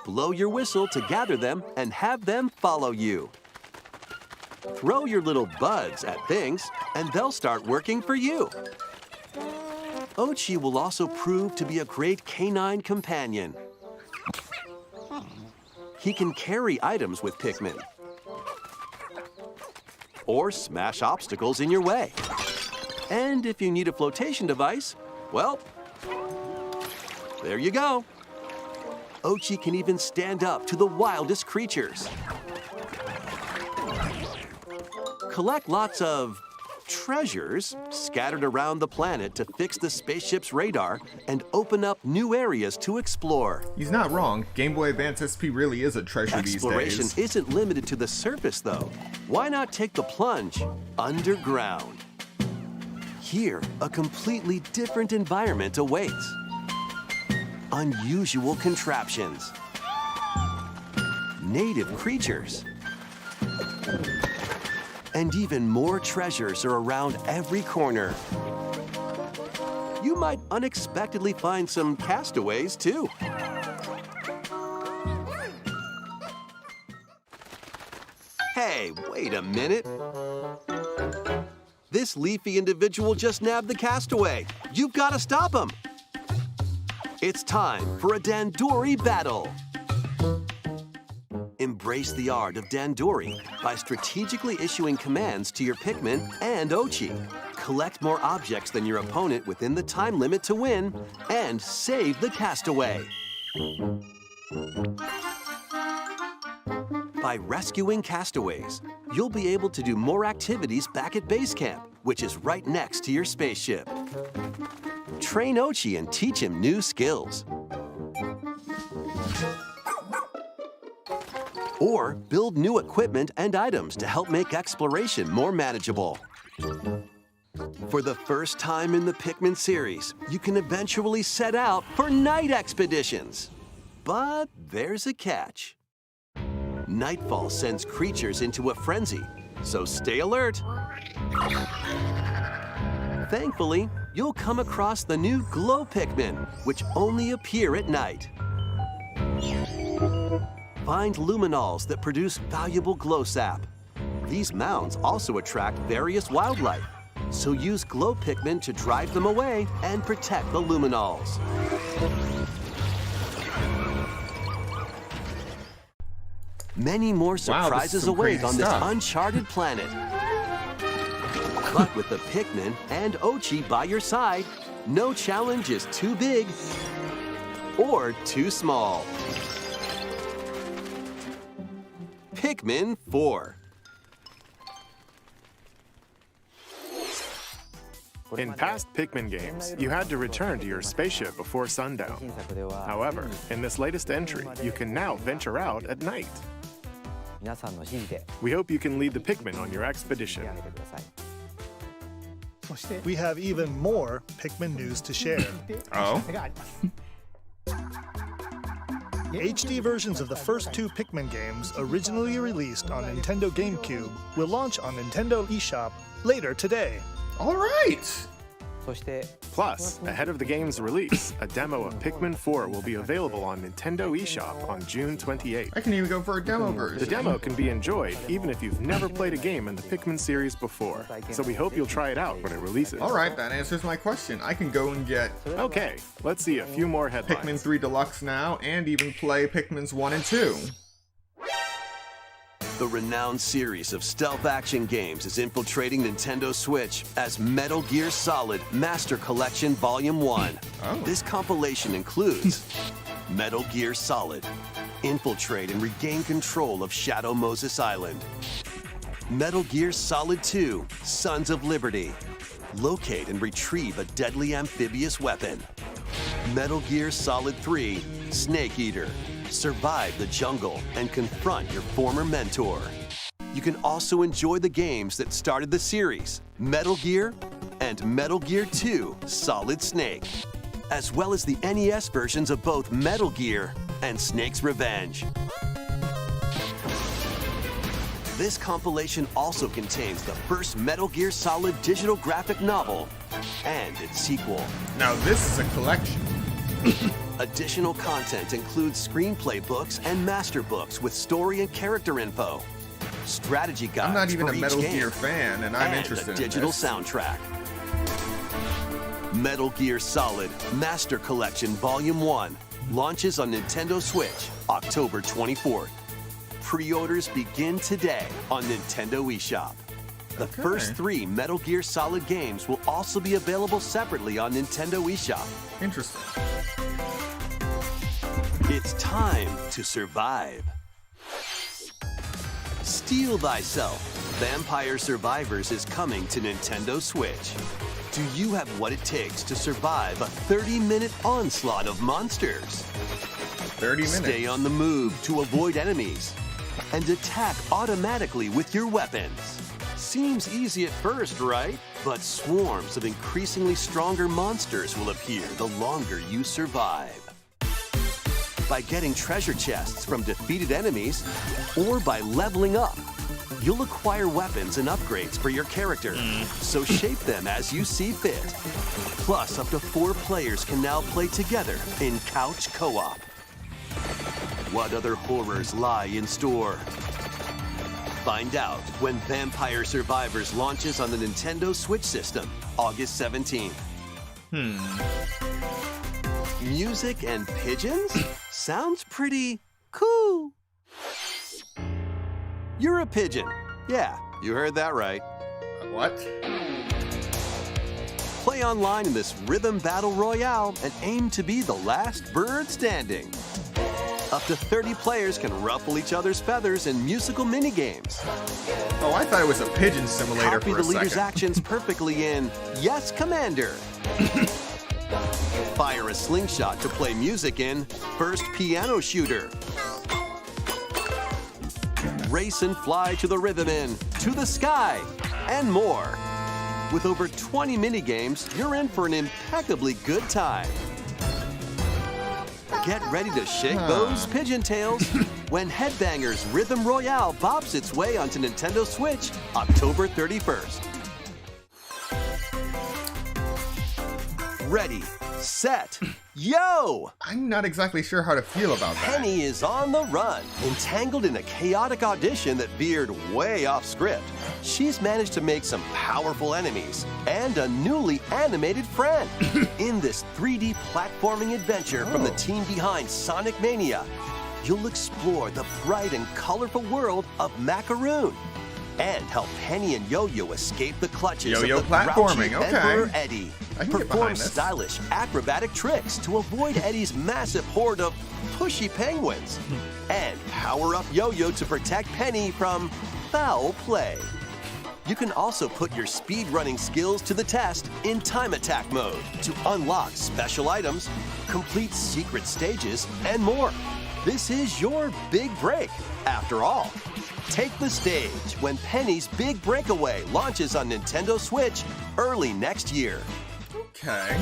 Blow your whistle to gather them and have them follow you. Throw your little buds at things, and they'll start working for you. Ochi will also prove to be a great canine companion. He can carry items with Pikmin, or smash obstacles in your way. And if you need a flotation device, well, there you go. Ochi can even stand up to the wildest creatures. Collect lots of treasures scattered around the planet to fix the spaceship's radar and open up new areas to explore. He's not wrong. Game Boy Advance SP really is a treasure these days. Exploration isn't limited to the surface, though. Why not take the plunge underground? Here, a completely different environment awaits. Unusual contraptions, native creatures, and even more treasures are around every corner. You might unexpectedly find some castaways, too. Hey, wait a minute. This leafy individual just nabbed the castaway. You've got to stop him. It's time for a Dandori battle. Embrace the art of Dandori by strategically issuing commands to your Pikmin and Ochi. Collect more objects than your opponent within the time limit to win, and save the castaway. By rescuing castaways, you'll be able to do more activities back at base camp, which is right next to your spaceship. Train Ochi and teach him new skills. Or build new equipment and items to help make exploration more manageable. For the first time in the Pikmin series, you can eventually set out for night expeditions. But there's a catch. Nightfall sends creatures into a frenzy, so stay alert. Thankfully, you'll come across the new Glow Pikmin, which only appear at night. Find luminals that produce valuable glow sap. These mounds also attract various wildlife, so use Glow Pikmin to drive them away and protect the luminals. Many more surprises await on this uncharted planet. But with the Pikmin and Ochi by your side, no challenge is too big or too small. Pikmin 4. In past Pikmin games, you had to return to your spaceship before sundown. However, in this latest entry, you can now venture out at night. We hope you can lead the Pikmin on your expedition. We have even more Pikmin news to share. Oh? HD versions of the first two Pikmin games, originally released on Nintendo GameCube, will launch on Nintendo eShop later today. All right. Plus, ahead of the game's release, a demo of Pikmin 4 will be available on Nintendo eShop on June 28th. I can even go for a demo version. The demo can be enjoyed even if you've never played a game in the Pikmin series before, so we hope you'll try it out when it releases. All right, that answers my question. I can go and get Okay, let's see a few more headlines. Pikmin 3 Deluxe now, and even play Pikmin's 1 and 2. The renowned series of stealth action games is infiltrating Nintendo Switch as Metal Gear Solid Master Collection Volume 1. Oh. This compilation includes Metal Gear Solid, infiltrate and regain control of Shadow Moses Island. Metal Gear Solid 2, Sons of Liberty, locate and retrieve a deadly amphibious weapon. Metal Gear Solid 3, Snake Eater, survive the jungle and confront your former mentor. You can also enjoy the games that started the series, Metal Gear and Metal Gear 2 Solid Snake, as well as the NES versions of both Metal Gear and Snake's Revenge. This compilation also contains the first Metal Gear Solid digital graphic novel and its sequel. Now this is a collection. Additional content includes screenplay books and master books with story and character info, strategy guides I'm not even for a each Metal game, Gear fan, and I'm interested a digital in this. soundtrack. Metal Gear Solid Master Collection Volume 1 launches on Nintendo Switch October 24th. Pre-orders begin today on Nintendo eShop. The first 3 Metal Gear Solid games will also be available separately on Nintendo eShop. Interesting. It's time to survive. Steel Thyself, Vampire Survivors is coming to Nintendo Switch. Do you have what it takes to survive a 30-minute onslaught of monsters? 30 minutes. Stay on the move to avoid enemies and attack automatically with your weapons. Seems easy at first, right? But swarms of increasingly stronger monsters will appear the longer you survive. By getting treasure chests from defeated enemies, or by leveling up, you'll acquire weapons and upgrades for your character, so shape them as you see fit. Plus, up to 4 players can now play together in couch co-op. What other horrors lie in store? Find out when Vampire Survivors launches on the Nintendo Switch system, August 17th. Music and pigeons? Sounds pretty cool. You're a pigeon. Yeah, you heard that right. What? Play online in this rhythm battle royale and aim to be the last bird standing. Up to 30 players can ruffle each other's feathers in musical minigames. Oh, I thought it was a pigeon simulator Copy for a the leader's second. actions perfectly in Yes, Commander. Fire a slingshot to play music in First Piano Shooter. Race and fly to the rhythm in To the Sky, and more. With over 20 minigames, you're in for an impeccably good time. Get ready to shake those pigeon tails when Headbangers Rhythm Royale bops its way onto Nintendo Switch October 31st. Ready, set, yo! I'm not exactly sure how to feel about that. Penny is on the run, entangled in a chaotic audition that veered way off script. She's managed to make some powerful enemies and a newly animated friend in this 3D platforming adventure from the team behind Sonic Mania. You'll explore the bright and colorful world of Macaroon and help Penny and Yo-Yo escape the clutches Yo-yo of the platforming, grouchy okay. Emperor Eddie. I can get Perform behind this. stylish acrobatic tricks to avoid Eddie's massive horde of pushy penguins. And power up Yo-Yo to protect Penny from foul play. You can also put your speedrunning skills to the test in time attack mode to unlock special items, complete secret stages, and more. This is your big break, after all. Take the stage when Penny's Big Breakaway launches on Nintendo Switch early next year. Okay.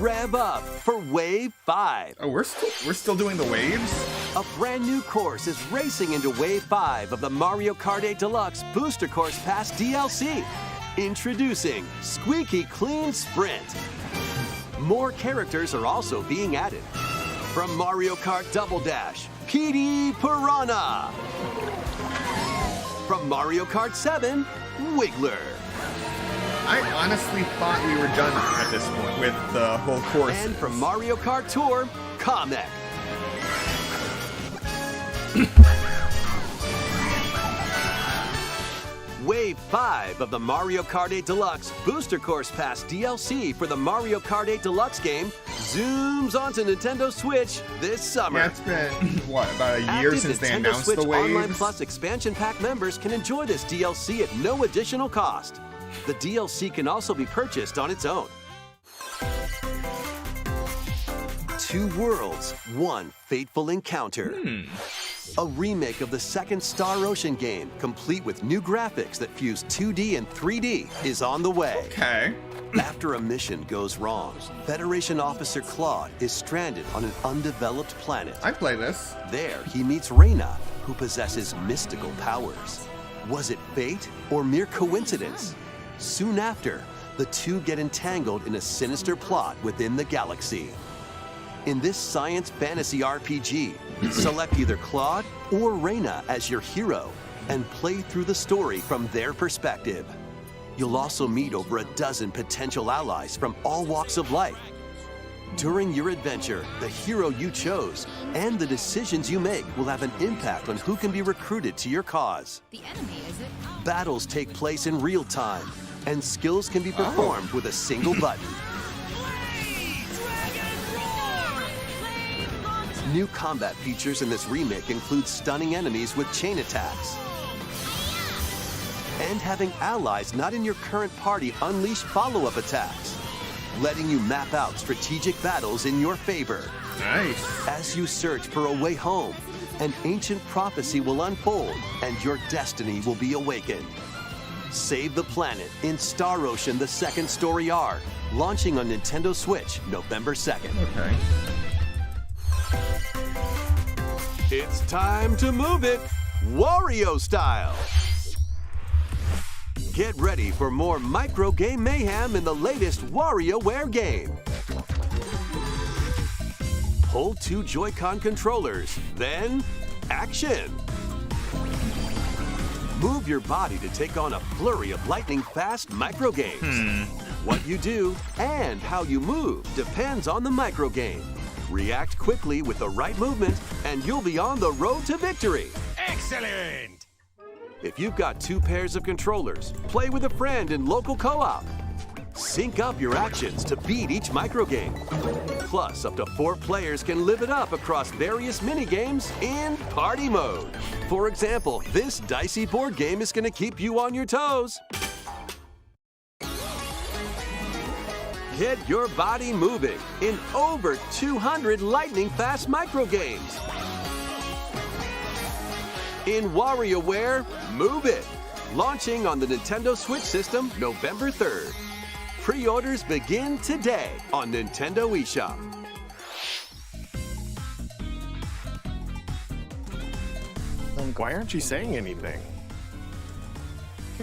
Rev up for Wave 5. Oh, we're still doing the waves? A brand new course is racing into Wave 5 of the Mario Kart 8 Deluxe Booster Course Pass DLC. Introducing Squeaky Clean Sprint. More characters are also being added. From Mario Kart Double Dash, PD Piranha. From Mario Kart 7, Wiggler. I honestly thought we were done at this point with the whole course. And from Mario Kart Tour, Kamek. Wave 5 of the Mario Kart 8 Deluxe Booster Course Pass DLC for the Mario Kart 8 Deluxe game zooms onto Nintendo Switch this summer. Yeah, it's been, what, about a year Active since they Nintendo announced Switch the waves? Online Plus expansion pack members can enjoy this DLC at no additional cost. The DLC can also be purchased on its own. Two worlds, one fateful encounter. A remake of the second Star Ocean game, complete with new graphics that fuse 2D and 3D, is on the way. Okay. After a mission goes wrong, Federation Officer Claude is stranded on an undeveloped planet. I play this. There, he meets Reina, who possesses mystical powers. Was it fate or mere coincidence? Soon after, the two get entangled in a sinister plot within the galaxy. In this science fantasy RPG, select either Claude or Reina as your hero and play through the story from their perspective. You'll also meet over a dozen potential allies from all walks of life. During your adventure, the hero you chose and the decisions you make will have an impact on who can be recruited to your cause. The enemy, is it? Battles take place in real time, and skills can be performed with a single button. New combat features in this remake include stunning enemies with chain attacks. And having allies not in your current party unleash follow-up attacks, letting you map out strategic battles in your favor. Nice. As you search for a way home, an ancient prophecy will unfold and your destiny will be awakened. Save the planet in Star Ocean: The Second Story R, launching on Nintendo Switch November 2nd. Okay. It's time to move it, Wario style. Get ready for more micro game mayhem in the latest WarioWare game. Hold two Joy-Con controllers, then action. Move your body to take on a flurry of lightning-fast micro games. What you do and how you move depends on the micro game. React quickly with the right movement, and you'll be on the road to victory. Excellent! If you've got two pairs of controllers, play with a friend in local co-op. Sync up your actions to beat each micro game. Plus, up to 4 players can live it up across various mini-games in party mode. For example, this dicey board game is going to keep you on your toes. Get your body moving in over 200 lightning-fast micro games. In WarioWare, Move It! Launching on the Nintendo Switch system November 3rd. Pre-orders begin today on Nintendo eShop. Why aren't you saying anything?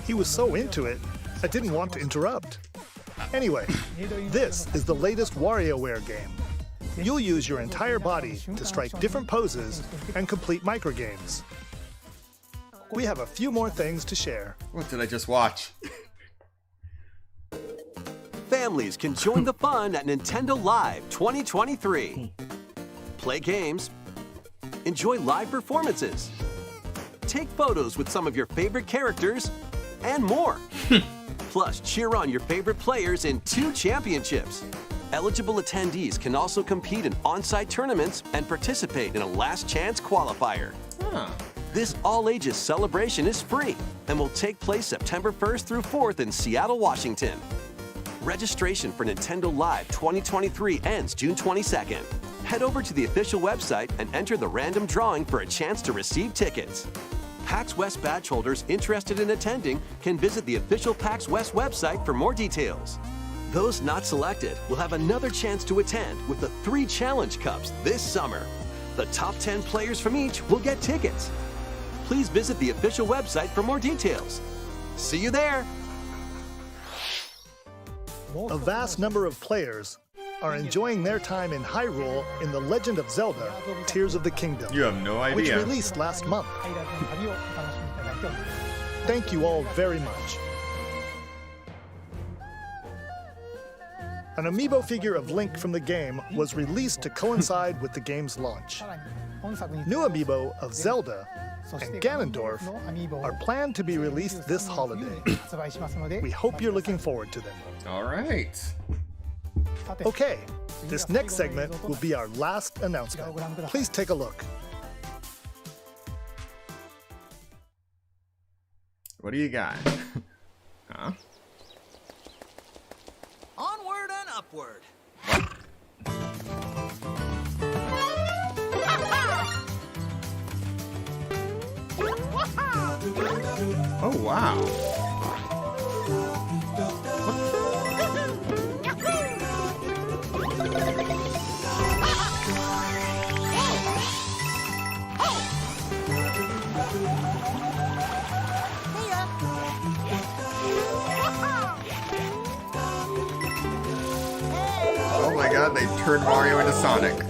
He was so into it, I didn't want to interrupt. Anyway, this is the latest WarioWare game. You'll use your entire body to strike different poses and complete microgames. We have a few more things to share. What did I just watch? Families can join the fun at Nintendo Live 2023. Play games, enjoy live performances, take photos with some of your favorite characters, and more. Plus, cheer on your favorite players in 2 championships. Eligible attendees can also compete in on-site tournaments and participate in a last chance qualifier. This all-ages celebration is free and will take place September 1st through 4th in Seattle, Washington. Registration for Nintendo Live 2023 ends June 22nd. Head over to the official website and enter the random drawing for a chance to receive tickets. PAX West badge holders interested in attending can visit the official PAX West website for more details. Those not selected will have another chance to attend with the 3 Challenge Cups this summer. The top 10 players from each will get tickets. Please visit the official website for more details. See you there! A vast number of players are enjoying their time in Hyrule in The Legend of Zelda: Tears of the Kingdom. You have no Which idea. released last month. Thank you all very much. An amiibo figure of Link from the game was released to coincide with the game's launch. New amiibo of Zelda and Ganondorf are planned to be released this holiday. We hope you're looking forward to them. All right. Okay, this next segment will be our last announcement. Please take a look. What do you got? Huh? Onward and upward. Oh, wow. Oh my god, they turned Mario into Sonic.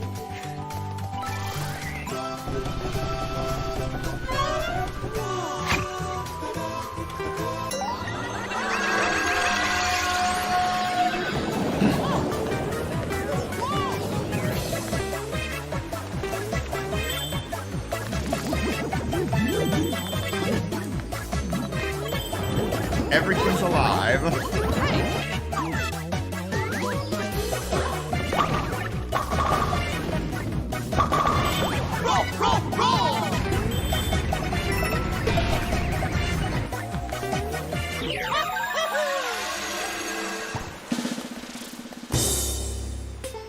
Everything's alive.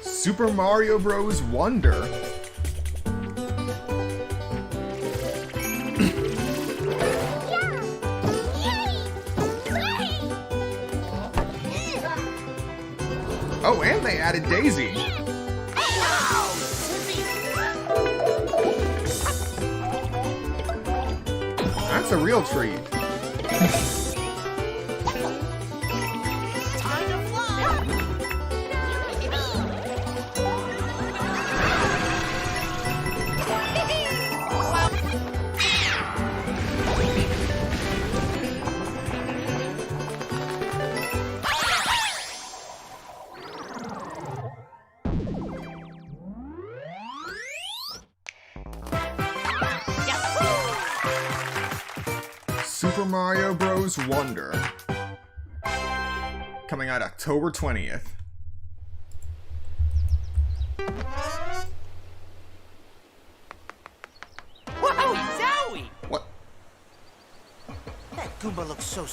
Super Mario Bros. Wonder. Oh, and they added Daisy. That's a real treat. Super Mario Bros. Wonder. Coming out October 20th. Whoa, Zowie! What? That Goomba looks so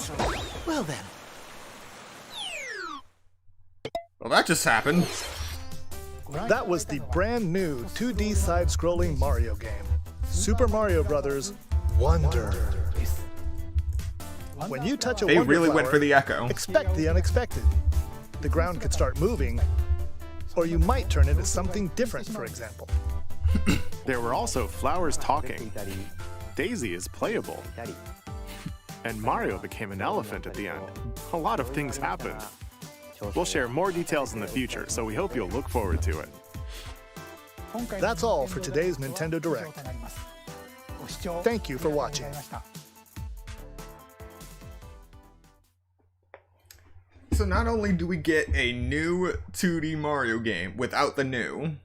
well then. Well, that just happened. That was the brand new 2D side-scrolling Mario game, Super Mario Bros. Wonder. When you touch a They Wonder really went Flower, for the echo. expect the unexpected. The ground could start moving, or you might turn into something different, for example. There were also flowers talking. Daisy is playable. And Mario became an elephant at the end. A lot of things happened. We'll share more details in the future, so we hope you'll look forward to it. That's all for today's Nintendo Direct. Thank you for watching. So not only do we get a new 2D Mario game without the new,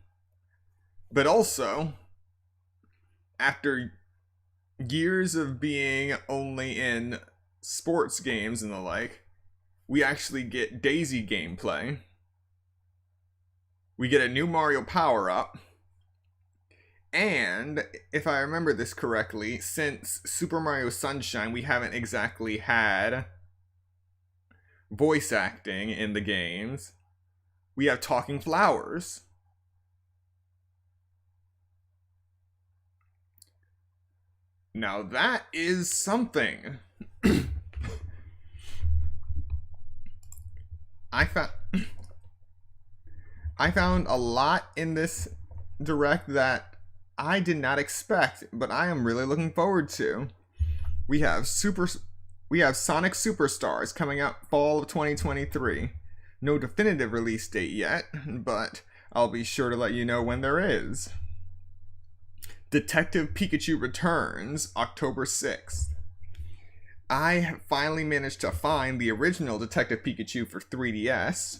but also, after years of being only in sports games and the like, we actually get Daisy gameplay. We get a new Mario power-up. And, if I remember this correctly, since Super Mario Sunshine, we haven't exactly had voice acting in the games. We have talking flowers. Now that is something. I found a lot in this direct that I did not expect, but I am really looking forward to. We have Sonic Superstars coming out fall of 2023. No definitive release date yet, but I'll be sure to let you know when there is. Detective Pikachu returns October 6th. I have finally managed to find the original Detective Pikachu for 3DS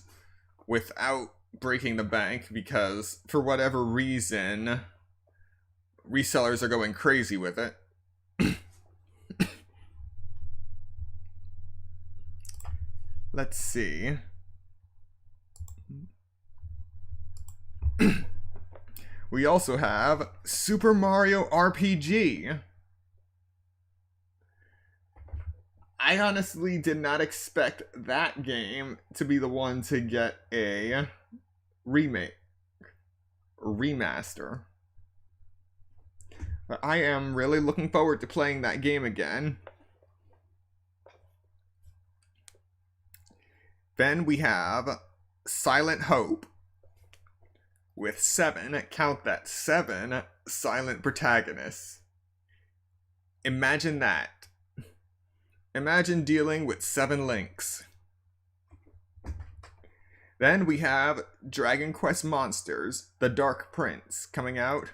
without breaking the bank because, for whatever reason, resellers are going crazy with it. Let's see. We also have Super Mario RPG. I honestly did not expect that game to be the one to get a remake or remaster. But I am really looking forward to playing that game again. Then we have Silent Hope with 7, count that, 7 silent protagonists. Imagine that. Imagine dealing with 7 Links. Then we have Dragon Quest Monsters, The Dark Prince, coming out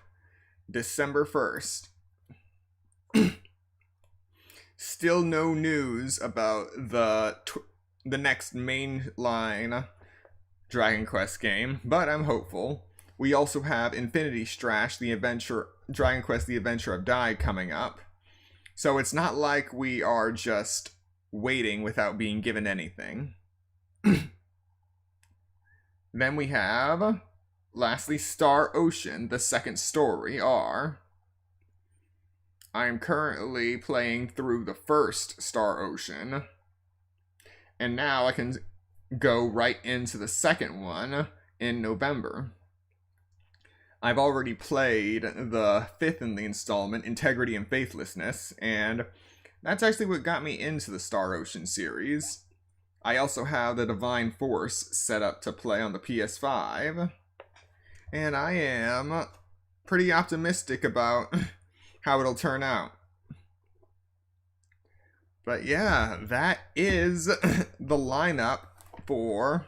December 1st. Still no news about the next mainline Dragon Quest game, but I'm hopeful. We also have Infinity Strash, Dragon Quest The Adventure of Dai coming up. So it's not like we are just waiting without being given anything. Then we have, lastly, Star Ocean, the second story, I am currently playing through the first Star Ocean, and now I can go right into the second one in November. I've already played the 5th in the installment, Integrity and Faithlessness, and that's actually what got me into the Star Ocean series. I also have the Divine Force set up to play on the PS5, and I am pretty optimistic about how it'll turn out. But yeah, that is the lineup for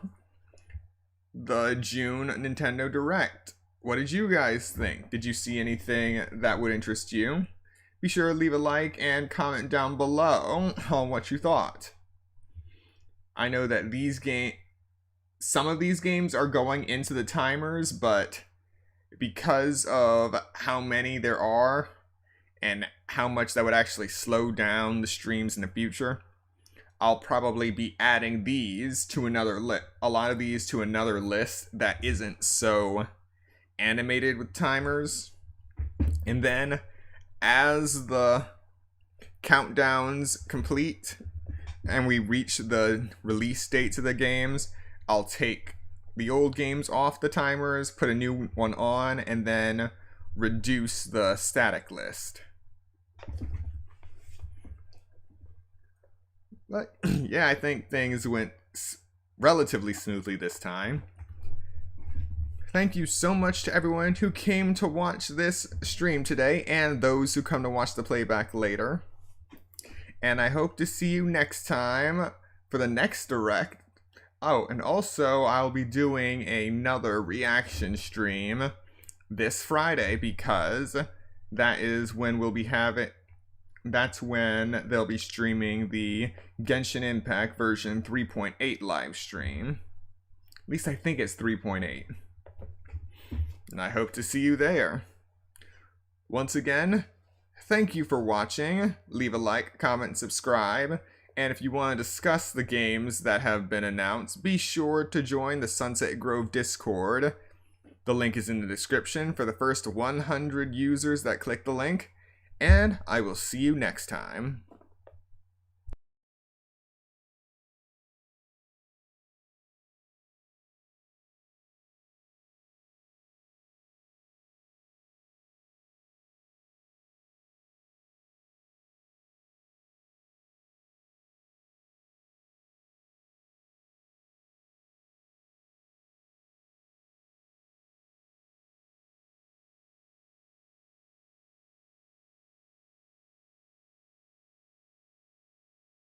the June Nintendo Direct. What did you guys think? Did you see anything that would interest you? Be sure to leave a like and comment down below on what you thought. I know that some of these games are going into the timers, but because of how many there are and how much that would actually slow down the streams in the future, I'll probably be adding these to a lot of these to another list that isn't so animated with timers. And then as the countdowns complete and we reach the release dates of the games, I'll take the old games off the timers, put a new one on, and then reduce the static list. But yeah, I think things went relatively smoothly this time. Thank you so much to everyone who came to watch this stream today and those who come to watch the playback later. And I hope to see you next time for the next Direct. Oh, and also I'll be doing another reaction stream this Friday because that is when that's when they'll be streaming the Genshin Impact version 3.8 live stream. At least I think it's 3.8. And I hope to see you there. Once again, thank you for watching. Leave a like, comment, and subscribe. And if you want to discuss the games that have been announced, be sure to join the Sunset Grove Discord. The link is in the description for the first 100 users that click the link. And I will see you next time.